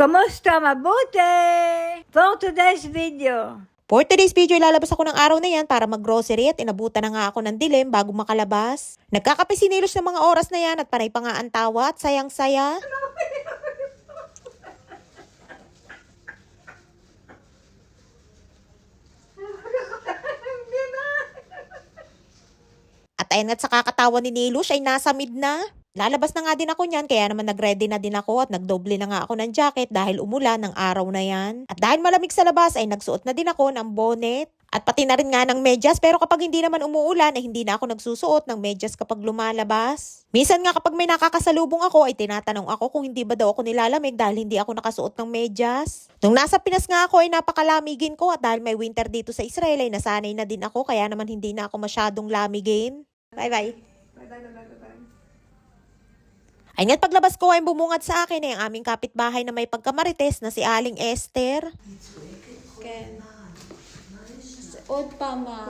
Kumusta? Mabuti! For today's video. For today's video, ilalabas ako ng araw na yan para mag-grocery at inabutan na nga ako ng dilim bago makalabas. Nagkakape sinilos ng mga oras na yan at panay pa nga ang tawa at sayang-saya. At ayun nga't sa kakatawa ni Nilush ay nasa mid na. Lalabas na nga din ako niyan kaya naman nagready na din ako at nagdoble na nga ako ng jacket dahil umulan ng araw na yan. At dahil malamig sa labas ay nagsuot na din ako ng bonnet. At pati na rin nga ng medyas pero kapag hindi naman umuulan ay hindi na ako nagsusuot ng medyas kapag lumalabas. Minsan nga kapag may nakakasalubong ako ay tinatanong ako kung hindi ba daw ako nilalamig dahil hindi ako nakasuot ng medyas. Nung nasa Pinas nga ako ay napakalamigin ko at dahil may winter dito sa Israel ay nasanay na din ako kaya naman hindi na ako masyadong lamigin. Bye-bye. Ay nga't paglabas ko ay bumungad sa akin ay ang aming kapitbahay na may pagkamarites na si Aling Esther. Ken. Od pa ma.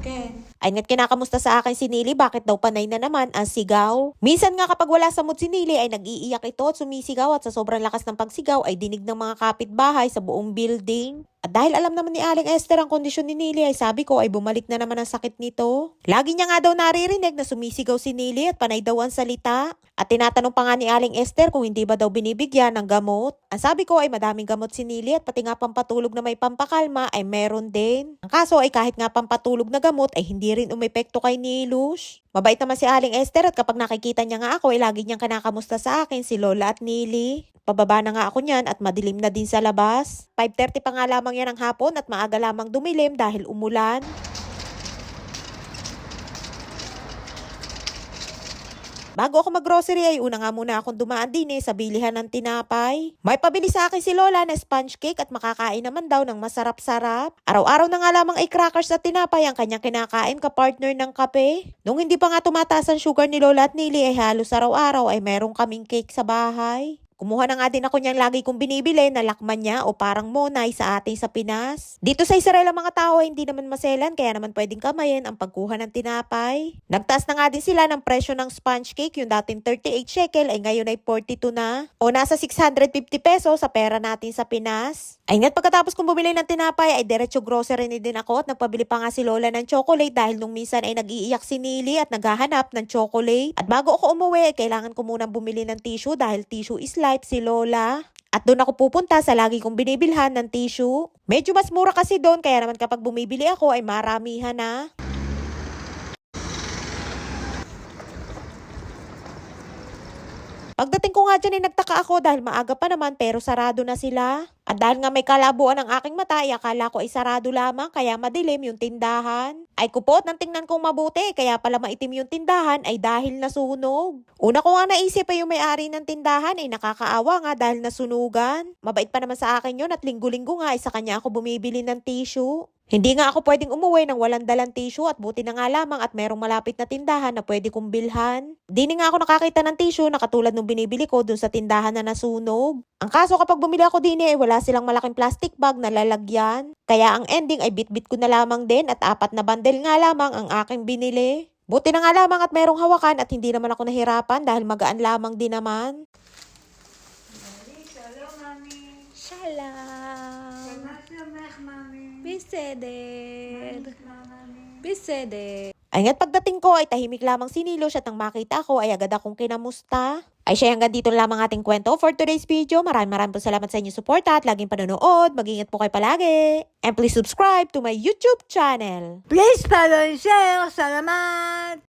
Ken. Ay nga't kinakamusta sa akin si Nili bakit daw panay na naman ang sigaw. Minsan nga kapag wala sa mood si Nili ay nag-iiyak ito at sumisigaw at sa sobrang lakas ng pagsigaw ay dinig ng mga kapitbahay sa buong building. At dahil alam naman ni Aling Esther ang kondisyon ni Nili ay sabi ko ay bumalik na naman ang sakit nito. Lagi niya nga daw naririnig na sumisigaw si Nili at panay daw ang salita. At tinatanong pa nga ni Aling Esther kung hindi ba daw binibigyan ng gamot. Ang sabi ko ay madaming gamot si Nili at pati nga pampatulog na may pampakalma ay meron din. Ang kaso ay kahit nga pampatulog na gamot ay hindi rin umepekto kay Nilush. Mabait naman si Aling Esther at kapag nakikita niya nga ako ay lagi niyang kinakamusta sa akin si Lola at Nili. Pababa na nga ako niyan at madilim na din sa labas. 5:30 pa nga lamang yan ng hapon at maaga lamang dumilim dahil umulan. Bago ako mag-grocery ay una nga muna akong dumaan din sa bilihan ng tinapay. May pabili sa akin si Lola na sponge cake at makakain naman daw ng masarap-sarap. Araw-araw na nga lamang ay crackers at tinapay ang kanyang kinakain ka-partner ng kape. Nung hindi pa nga tumataas ang sugar ni Lola at Nili ay halos araw-araw ay meron kaming cake sa bahay. Kumuha na nga din ako niyang lagi kong binibili na lakman niya o parang monay sa atin sa Pinas. Dito sa Israel ang mga tao ay hindi naman maselan kaya naman pwedeng kamayin ang pagkuha ng tinapay. Nagtaas na nga din sila ng presyo ng sponge cake, yung dating 38 shekel ay ngayon ay 42 na. O nasa 650 pesos sa pera natin sa Pinas. Ay nga't pagkatapos kong bumili ng tinapay ay diretso grocery ni din ako at nagpabili pa nga si Lola ng chocolate dahil nung minsan ay nag-iiyak si Nili at naghahanap ng chocolate. At bago ako umuwi ay kailangan ko munang bumili ng tissue dahil tissue is life si Lola. At doon ako pupunta sa lagi kong binibilhan ng tissue. Medyo mas mura kasi doon kaya naman kapag bumibili ako ay maramihan na. Pagdating ko nga dyan ay nagtaka ako dahil maaga pa naman pero sarado na sila. At dahil nga may kalabuan ng aking mata ay akala ko ay sarado lamang kaya madilim yung tindahan. Ay kupot nang tingnan kong mabuti kaya pala maitim yung tindahan ay dahil nasunog. Una ko nga naisip ay yung may-ari ng tindahan ay nakakaawa nga dahil nasunugan. Mabait pa naman sa akin yun at linggo-linggo nga ay sa kanya ako bumibili ng tissue. Hindi nga ako pwedeng umuwi ng walang dalang tissue at buti na nga lamang at merong malapit na tindahan na pwede kong bilhan. Di nga ako nakakita ng tissue na katulad nung binibili ko dun sa tindahan na nasunog. Ang kaso kapag bumili ako din ay wala silang malaking plastic bag na lalagyan. Kaya ang ending ay bit-bit ko na lamang din at 4 na bundle nga lamang ang aking binili. Buti na nga lamang at merong hawakan at hindi naman ako nahirapan dahil magaan lamang din naman. Shalom. Biseder. Biseder. Ay nga't pagdating ko ay tahimik lamang si Nilush at nang makita ko ay agad akong kinamusta. Ay siya hanggang dito lamang ating kwento for today's video. Maraming po salamat sa inyong suporta at laging panonood. Mag-ingat po kayo palagi. And please subscribe to my YouTube channel. Please follow and share. Salamat!